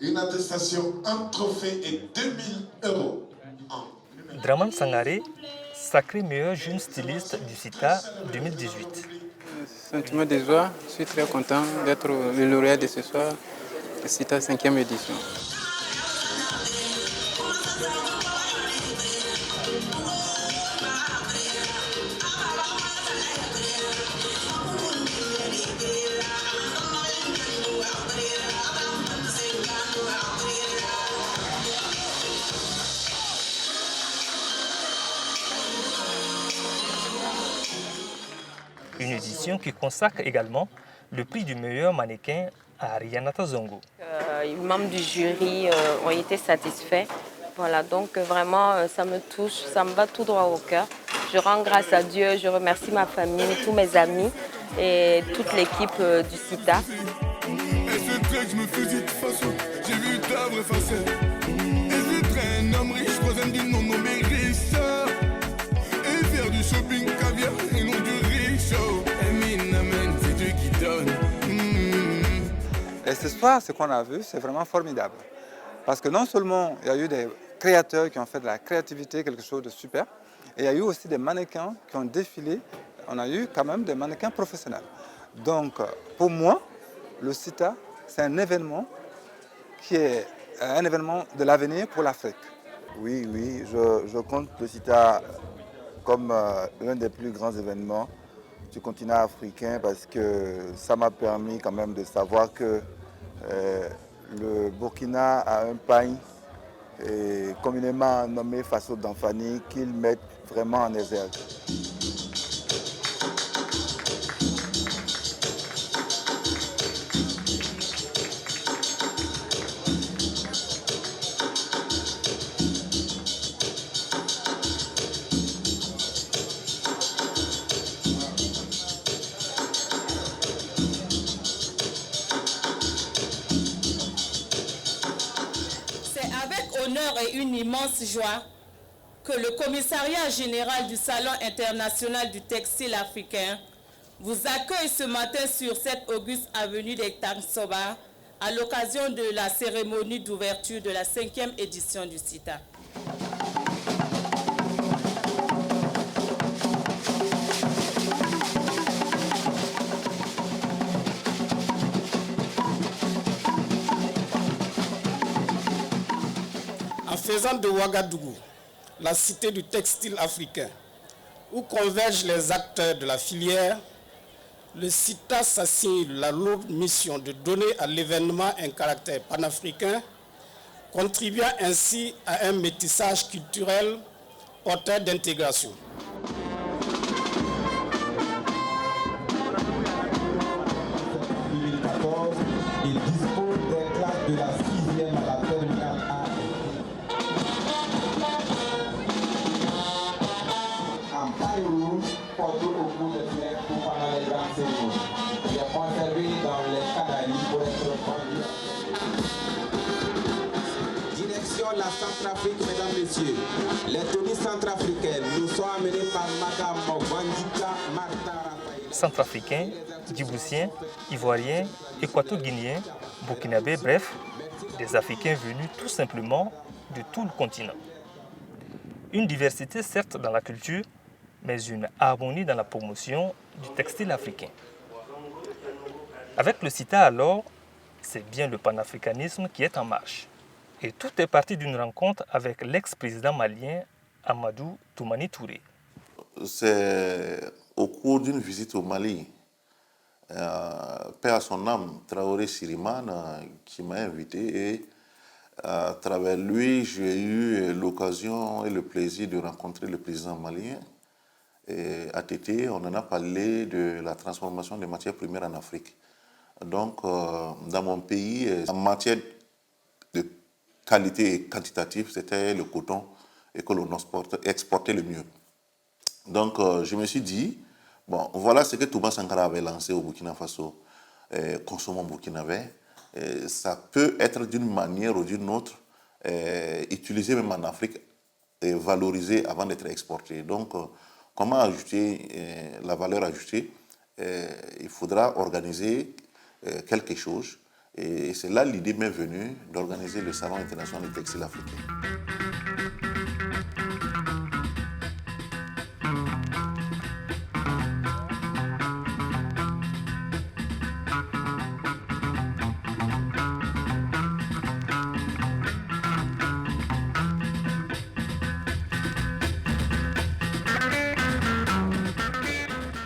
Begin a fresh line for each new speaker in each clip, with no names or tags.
Une attestation, un trophée et 2 000 €
Draman Sangaré, sacré meilleur jeune styliste du CITA 2018.
Sentiment de joie, je suis très content d'être le lauréat de ce soir, le CITA 5e édition.
Une édition qui consacre également le prix du meilleur mannequin à Arianata Zongo.
Les membres du jury ont été satisfaits. Voilà, donc vraiment, ça me touche, ça me va tout droit au cœur. Je rends grâce à Dieu, je remercie ma famille, tous mes amis et toute l'équipe du CITA.
Et ce soir, ce qu'on a vu, c'est vraiment formidable. Parce que non seulement il y a eu des créateurs qui ont fait de la créativité, quelque chose de super, et il y a eu aussi des mannequins qui ont défilé. On a eu quand même des mannequins professionnels. Donc, pour moi, le CITA, c'est un événement qui est un événement de l'avenir pour l'Afrique.
Oui, je compte le CITA comme l'un des plus grands événements du continent africain parce que ça m'a permis quand même de savoir que le Burkina a un pain communément nommé Faso d'Anfani qu'ils mettent vraiment en exergue.
Et une immense joie que le commissariat général du Salon international du textile africain vous accueille ce matin sur cette auguste avenue des Tansoba à l'occasion de la cérémonie d'ouverture de la 5e édition du CITA.
En faisant de Ouagadougou la cité du textile africain, où convergent les acteurs de la filière, le CITA s'assigne la lourde mission de donner à l'événement un caractère panafricain, contribuant ainsi à un métissage culturel porteur d'intégration.
La Centrafrique, mesdames, messieurs, les tenues centrafricaines nous sont amenées par Madame Wandika Martha Raphaël.
Centrafricains, Djiboutiens, Ivoiriens, Équato-Guinéens, Burkinabés, bref, des Africains venus tout simplement de tout le continent. Une diversité certes dans la culture, mais une harmonie dans la promotion du textile africain. Avec le CITA alors, c'est bien le panafricanisme qui est en marche. Et tout est parti d'une rencontre avec l'ex-président malien Amadou Toumani Touré.
C'est au cours d'une visite au Mali, paix à son âme, Traoré Siriman, qui m'a invité et à travers lui, j'ai eu l'occasion et le plaisir de rencontrer le président malien. Et à Tété, on en a parlé de la transformation des matières premières en Afrique. Donc, dans mon pays, en matière de qualité et quantitative, c'était le coton et que l'on exportait le mieux. Donc, je me suis dit, bon, voilà ce que Thomas Sankara avait lancé au Burkina Faso, consommons burkinabé. Ça peut être d'une manière ou d'une autre, utilisé même en Afrique et valorisé avant d'être exporté. Donc, comment ajouter la valeur ajoutée? Il faudra organiser quelque chose Et c'est là l'idée m'est venue d'organiser le Salon international du textile africain.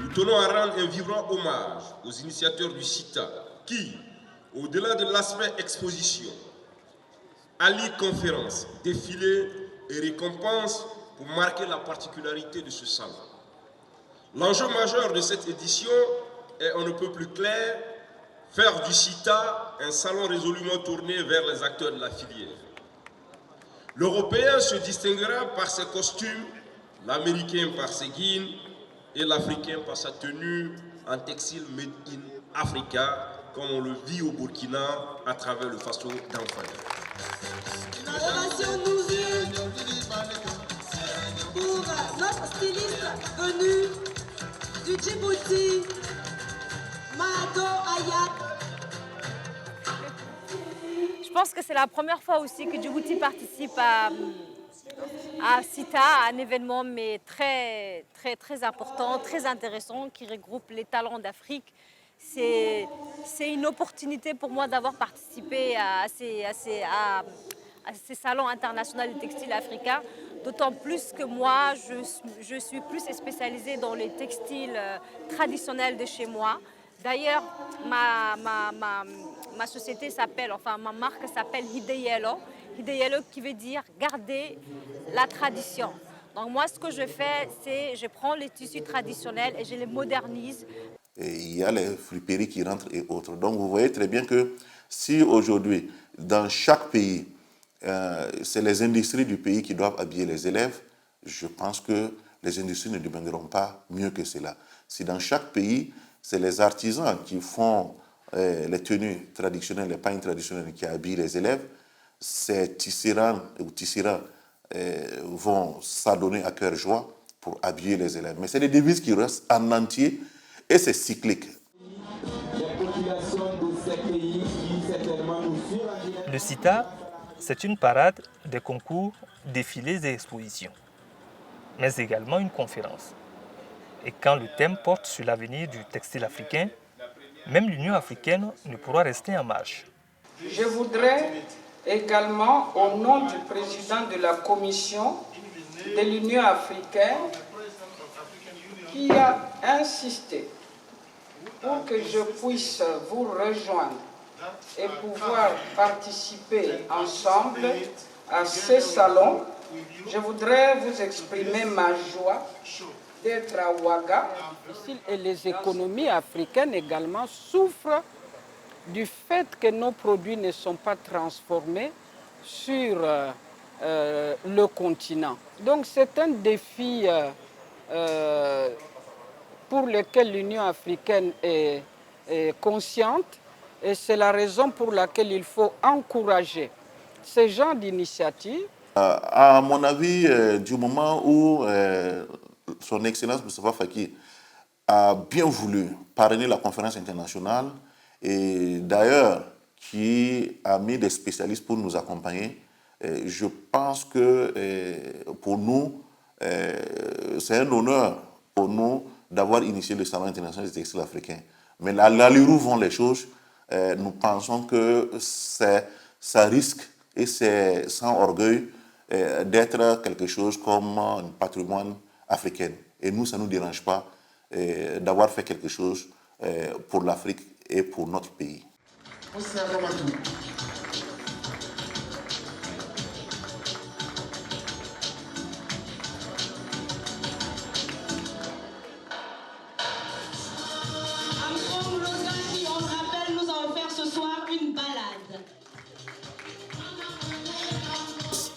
Nous tenons à rendre un vibrant hommage aux initiateurs du CITA qui, au-delà de l'aspect exposition, allient conférences, défilés et récompenses pour marquer la particularité de ce salon. L'enjeu majeur de cette édition est on ne peut plus clair, faire du CITA un salon résolument tourné vers les acteurs de la filière. L'Européen se distinguera par ses costumes, l'Américain par ses guines et l'Africain par sa tenue en textile made in Africa, comme on le vit au Burkina à travers le faso d'Anfani.
Pour notre styliste venu du Djibouti, Mado Ayat.
Je pense que c'est la première fois aussi que Djibouti participe à CITA, un événement mais très important, très intéressant, qui regroupe les talents d'Afrique. C'est une opportunité pour moi d'avoir participé à ces salons internationaux du textile africain, d'autant plus que moi, je suis plus spécialisée dans les textiles traditionnels de chez moi. D'ailleurs, ma société s'appelle, enfin ma marque s'appelle Hideyelo. Hideyelo qui veut dire garder la tradition. Donc moi, ce que je fais, c'est je prends les tissus traditionnels et je les modernise.
Et il y a les friperies qui rentrent et autres. Donc vous voyez très bien que si aujourd'hui, dans chaque pays, c'est les industries du pays qui doivent habiller les élèves, je pense que les industries ne deviendront pas mieux que cela. Si dans chaque pays, c'est les artisans qui font les tenues traditionnelles, les pagnes traditionnelles qui habillent les élèves, ces tisserands ou tisserands vont s'adonner à cœur joie pour habiller les élèves. Mais c'est des devises qui restent en entier et c'est cyclique.
Le CITA, c'est une parade, des concours, défilés et expositions, mais également une conférence. Et quand le thème porte sur l'avenir du textile africain, même l'Union africaine ne pourra rester en marge.
Je voudrais également, au nom du président de la Commission de l'Union africaine, qui a insisté pour que je puisse vous rejoindre et pouvoir participer ensemble à ce salon, je voudrais vous exprimer ma joie d'être à Ouaga. Et les économies africaines également souffrent du fait que nos produits ne sont pas transformés sur le continent. Donc c'est un défi pour lequel l'Union africaine est consciente et c'est la raison pour laquelle il faut encourager ce genre d'initiatives.
À mon avis, du moment où son Excellence Moustapha Faki a bien voulu parrainer la conférence internationale et d'ailleurs qui a mis des spécialistes pour nous accompagner, je pense que pour nous, c'est un honneur pour nous d'avoir initié le Salon international du textile africain. Mais l'allure où vont les choses, nous pensons que ça risque, et c'est sans orgueil, d'être quelque chose comme un patrimoine africain. Et nous, ça ne nous dérange pas d'avoir fait quelque chose pour l'Afrique et pour notre pays.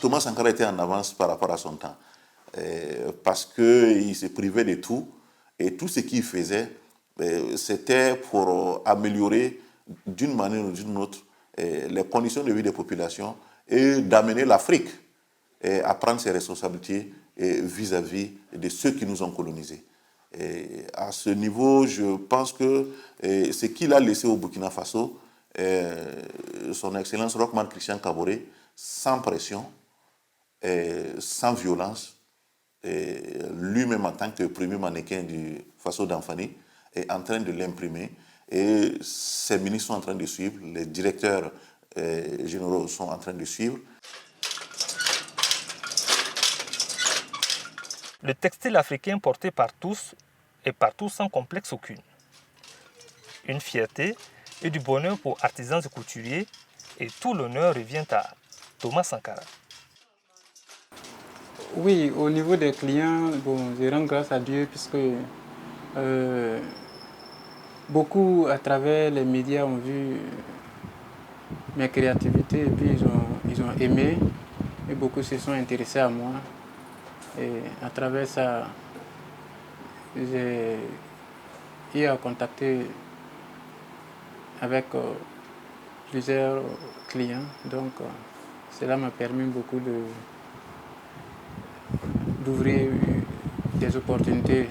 Thomas Sankara était en avance par rapport à son temps, parce qu'il se privait de tout, et tout ce qu'il faisait, c'était pour améliorer d'une manière ou d'une autre les conditions de vie des populations et d'amener l'Afrique à prendre ses responsabilités vis-à-vis de ceux qui nous ont colonisés. Et à ce niveau, je pense que ce qu'il a laissé au Burkina Faso son Excellence Rochman Christian Kaboré, sans pression, sans violence, lui-même en tant que premier mannequin du Faso d'Anfani, est en train de l'imprimer et ses ministres sont en train de suivre, les directeurs généraux sont en train de suivre.
Le textile africain porté par tous et partout sans complexe aucune. Une fierté et du bonheur pour artisans et couturiers, et tout l'honneur revient à Thomas Sankara.
Oui, au niveau des clients, bon, je rends grâce à Dieu puisque beaucoup à travers les médias ont vu mes créativités et puis ils ont aimé et beaucoup se sont intéressés à moi. Et à travers ça, j'ai eu à contacter avec plusieurs clients. Donc cela m'a permis beaucoup d'ouvrir des opportunités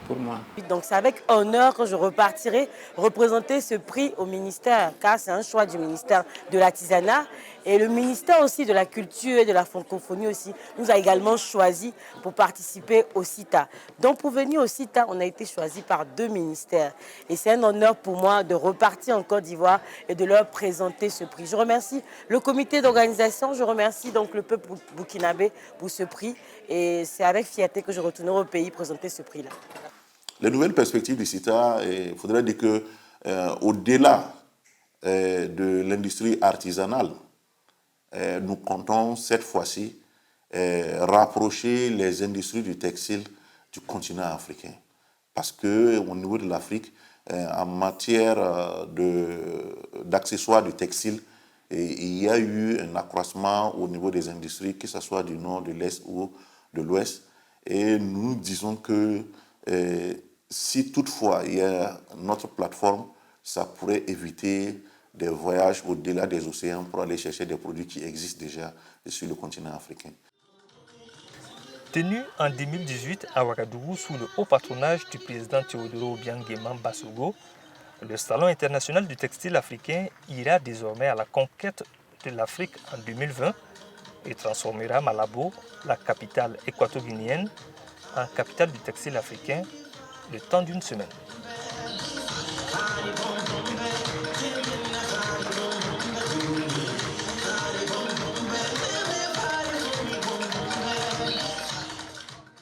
pour moi.
Donc c'est avec honneur que je repartirai représenter ce prix au ministère, car c'est un choix du ministère de l'artisanat et le ministère aussi de la culture et de la francophonie aussi nous a également choisi pour participer au CITA. Donc pour venir au CITA, on a été choisi par 2 ministères et c'est un honneur pour moi de repartir en Côte d'Ivoire et de leur présenter ce prix. Je remercie le comité d'organisation, je remercie donc le peuple burkinabé pour ce prix et c'est avec fierté que je retournerai au pays présenter ce prix-là.
Les nouvelles perspectives du CITA, il faudrait dire qu'au-delà de l'industrie artisanale, nous comptons cette fois-ci rapprocher les industries du textile du continent africain. Parce qu'au niveau de l'Afrique, en matière d'accessoires du textile, il y a eu un accroissement au niveau des industries, que ce soit du nord, de l'est ou de l'ouest. Et nous disons que si toutefois il y a notre plateforme, ça pourrait éviter des voyages au-delà des océans pour aller chercher des produits qui existent déjà sur le continent africain.
Tenu en 2018 à Ouagadougou sous le haut patronage du président Théodoro Obiang Nguema Basogo, le Salon international du textile africain ira désormais à la conquête de l'Afrique en 2020 et transformera Malabo, la capitale équato-guinéenne, en capitale du textile africain le temps d'une semaine.